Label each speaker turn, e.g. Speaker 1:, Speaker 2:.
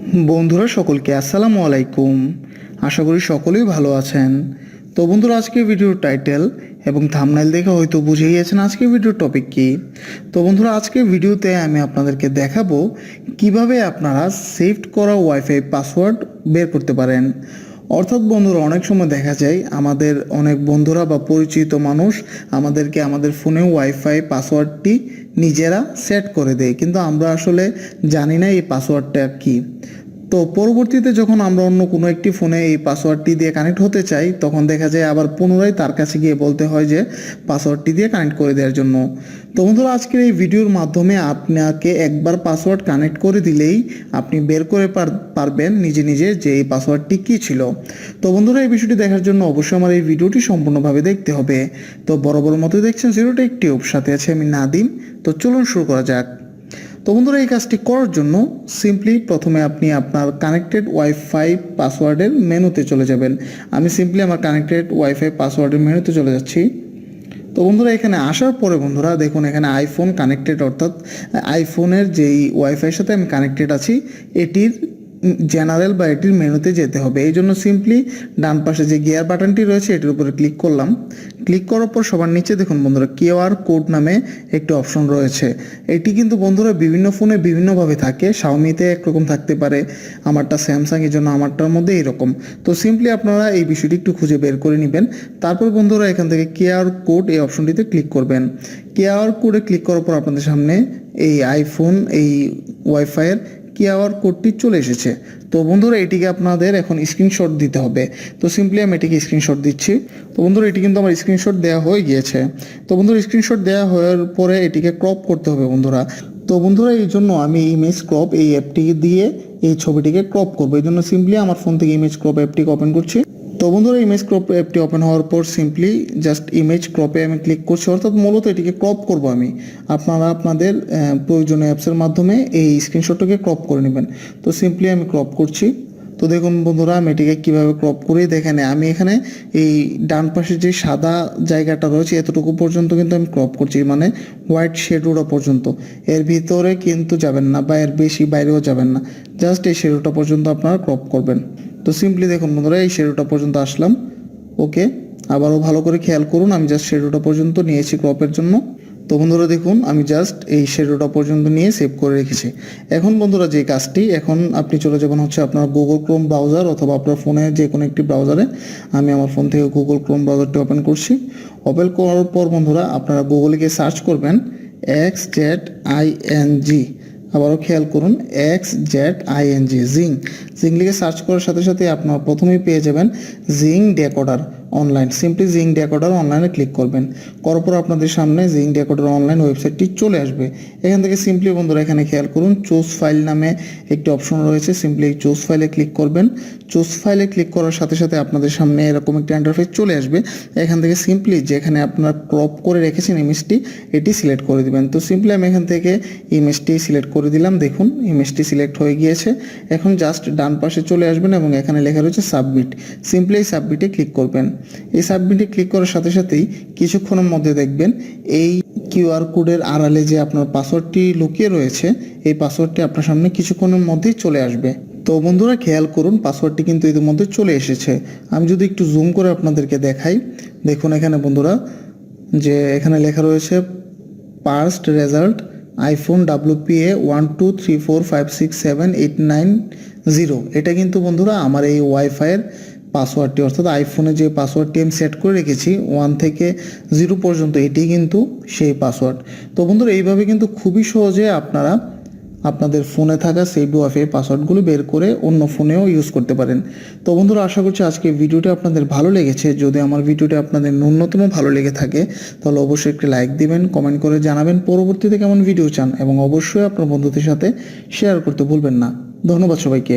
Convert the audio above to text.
Speaker 1: বন্ধুরা সকলকে আসসালামু আলাইকুম। আশা করি সকলেই ভালো আছেন। তো বন্ধুরা, আজকে ভিডিওর টাইটেল এবং থাম্বনেল দেখে হয়তো বুঝে গিয়েছেন আজকে ভিডিওর টপিক কী। তো বন্ধুরা, আজকে ভিডিওতে আমি আপনাদেরকে দেখাবো কিভাবে আপনারা সেভড করা ওয়াইফাই পাসওয়ার্ড বের করতে পারেন। অর্থাৎ বন্ধুরা, অনেক সময় দেখা যায় আমাদের অনেক বন্ধুরা বা পরিচিত মানুষ আমাদেরকে আমাদের ফোনে ওয়াইফাই পাসওয়ার্ডটি নিজেরা সেট করে দেয়, কিন্তু আমরা আসলে জানি না এই পাসওয়ার্ডটা কী। তো পরবর্তীতে যখন আমরা অন্য কোনো একটি ফোনে এই পাসওয়ার্ডটি দিয়ে কানেক্ট হতে চাই, তখন দেখা যায় আবার পুনরায় তার কাছে গিয়ে বলতে হয় যে পাসওয়ার্ডটি দিয়ে কানেক্ট করে দেওয়ার জন্য। তো বন্ধুরা, আজকের এই ভিডিওর মাধ্যমে আপনাকে একবার পাসওয়ার্ড কানেক্ট করে দিলেই আপনি বের করে পারবেন নিজে নিজে যে এই পাসওয়ার্ডটি কী ছিল। তো বন্ধুরা, এই বিষয়টি দেখার জন্য অবশ্যই আমার এই ভিডিওটি সম্পূর্ণভাবে দেখতে হবে। তো বরাবর মতো দেখছেন জিরো টেক টিউব, সাথে আছে আমি নাদিম। তো চলুন শুরু করা যাক। তো বন্ধুরা, এই কাজটি করার জন্য সিম্পলি প্রথমে আপনি আপনার কানেক্টেড ওয়াইফাই পাসওয়ার্ডের মেনুতে চলে যাবেন। আমি সিম্পলি আমার কানেক্টেড ওয়াইফাই পাসওয়ার্ডের মেনুতে চলে যাচ্ছি। তো বন্ধুরা, এখানে আসার পরে বন্ধুরা দেখুন, এখানে আইফোন কানেক্টেড, অর্থাৎ আইফোনের যেই ওয়াইফাইয়ের সাথে আমি কানেক্টেড আছি এটির জেনারেল বা এটির মেনুতে যেতে হবে। এই জন্য সিম্পলি ডান পাশে যে গিয়ার বাটনটি রয়েছে এটির উপরে ক্লিক করলাম। ক্লিক করার পর সবার নিচে দেখুন বন্ধুরা, কিউআর কোড নামে একটি অপশন রয়েছে। এটি কিন্তু বন্ধুরা বিভিন্ন ফোনে বিভিন্নভাবে থাকে। শাওমিতে একরকম থাকতে পারে, আমারটা স্যামসাং, এই জন্য আমারটার মধ্যে এইরকম। তো সিম্পলি আপনারা এই বিষয়টি একটু খুঁজে বের করে নেবেন। তারপর বন্ধুরা, এখান থেকে কিউআর কোড এই অপশনটিতে ক্লিক করবেন। কিউআর কোডে ক্লিক করার পর আপনাদের সামনে এই আইফোন এই ওয়াইফাইয়ের কিউআর কোডটি চলে এসেছে। তো বন্ধুরা, এটিকে আপনাদের এখন স্ক্রিনশট দিতে হবে। তো সিম্পলি আমি এটিকে স্ক্রিনশট দিচ্ছি। তো বন্ধুরা, এটি কিন্তু আমার স্ক্রিনশট দেওয়া হয়ে গিয়েছে। তো বন্ধুরা, স্ক্রিনশট দেওয়া হওয়ার পরে এটিকে ক্রপ করতে হবে বন্ধুরা। তো বন্ধুরা, এই জন্য আমি ইমেজ ক্রপ এই অ্যাপটি দিয়ে এই ছবিটিকে ক্রপ করবো। এই জন্য সিম্পলি আমার ফোন থেকে ইমেজ ক্রপ অ্যাপটিকে ওপেন করছি। তো বন্ধুরা, ইমেজ ক্রপ অ্যাপটি ওপেন হওয়ার পর সিম্পলি জাস্ট ইমেজ ক্রপে আমি ক্লিক করছি, অর্থাৎ মূলত এটিকে ক্রপ করব আমি। আপনারা আপনাদের প্রয়োজনীয় অ্যাপসের মাধ্যমে এই স্ক্রিনশটটাকে ক্রপ করে নেবেন। তো সিম্পলি আমি ক্রপ করছি। তো দেখুন বন্ধুরা, আমি এটিকে কীভাবে ক্রপ করে দেখেন, আমি এখানে এই ডান পাশে যে সাদা জায়গাটা রয়েছে এতটুকু পর্যন্ত কিন্তু আমি ক্রপ করছি, মানে হোয়াইট শেডোটা পর্যন্ত। এর ভিতরে কিন্তু যাবেন না বা এর বেশি বাইরেও যাবেন না, জাস্ট এই শেডোটা পর্যন্ত আপনারা ক্রপ করবেন। তো সিম্পলি দেখুন বন্ধুরা, এই শেডোটা পর্যন্ত আসলাম। ওকে, আবারও ভালো করে খেয়াল করুন, আমি জাস্ট শেডোটা পর্যন্ত নিয়েছি ক্রপের জন্য। তো বন্ধুরা দেখুন, আমি জাস্ট এই শেডোটা পর্যন্ত নিয়ে সেভ করে রেখেছি। এখন বন্ধুরা, যে কাজটি, এখন আপনি চলে যাবেন হচ্ছে আপনার গুগল ক্রোম ব্রাউজার অথবা আপনার ফোনে যে কোনো একটি ব্রাউজারে। আমি আমার ফোন থেকে গুগল ক্রোম ব্রাউজারটি ওপেন করছি। ওপেন করার পর বন্ধুরা, আপনারা গুগলে গিয়ে সার্চ করবেন XZING। আবারও খেয়াল করুন, XZING, জিং। জিং লিখে সার্চ করার সাথে সাথে আপনার প্রথমেই পেয়ে যাবেন জিং ডেকোডার অনলাইন। সিম্পলি জিং ডেকোডার অনলাইনে ক্লিক করবেন। করার পর আপনাদের সামনে জিং ডেকোডার অনলাইন ওয়েবসাইটটি চলে আসবে। এখান থেকে সিম্পলি বন্ধুরা এখানে খেয়াল করুন, চুজ ফাইল নামে একটি অপশন রয়েছে। সিম্পলি এই চুজ ফাইলে ক্লিক করবেন। চুজ ফাইলে ক্লিক করার সাথে সাথে আপনাদের সামনে এরকম একটি ইন্টারফেস চলে আসবে। এখান থেকে সিম্পলি যেখানে আপনার ক্রপ করে রেখেছেন ইমেজটি, এটি সিলেক্ট করে দিবেন। তো সিম্পলি আমি এখান থেকে ইমেজটি সিলেক্ট করে দিলাম। দেখুন ইমেজটি সিলেক্ট হয়ে গিয়েছে। এখন জাস্ট ডান পাশে চলে আসবেন এবং এখানে লেখা রয়েছে সাবমিট। সিম্পলি এই সাবমিটে ক্লিক করবেন। এই সাবমিটে ক্লিক করার সাথে সাথেই কিছুক্ষণের মধ্যে দেখবেন এই কিউআর কোডের আড়ালে যে আপনার পাসওয়ার্ডটি লুকিয়ে রয়েছে, এই পাসওয়ার্ডটি আপনার সামনে কিছুক্ষণের মধ্যেই চলে আসবে। তো বন্ধুরা খেয়াল করুন, পাসওয়ার্ডটি কিন্তু ইতিমধ্যে চলে এসেছে। আমি যদি একটু জুম করে আপনাদেরকে দেখাই, দেখুন এখানে বন্ধুরা যে এখানে লেখা রয়েছে পার্সড রেজাল্ট আইফোন WPA 123456789 এটা কিন্তু বন্ধুরা আমার এই ওয়াইফাইয়ের পাসওয়ার্ডটি, অর্থাৎ আইফোনে যে পাসওয়ার্ডটি আমি সেট করে রেখেছি 1 থেকে 0 পর্যন্ত, এটি কিন্তু সেই পাসওয়ার্ড। তো বন্ধুরা, এইভাবে কিন্তু খুবই সহজে আপনারা আপনাদের ফোনে থাকা সেভ ওয়াইফাই পাসওয়ার্ডগুলো বের করে অন্য ফোনেও ইউজ করতে পারেন। তো বন্ধুরা, আশা করছি আজকে ভিডিওটি আপনাদের ভালো লেগেছে। যদি আমার ভিডিওটি আপনাদের ন্যূনতম ভালো লেগে থাকে তাহলে অবশ্যই একটি লাইক দিবেন, কমেন্ট করে জানাবেন পরবর্তীতে কেমন ভিডিও চান, এবং অবশ্যই আপনার বন্ধুদের সাথে শেয়ার করতে ভুলবেন না। ধন্যবাদ সবাইকে।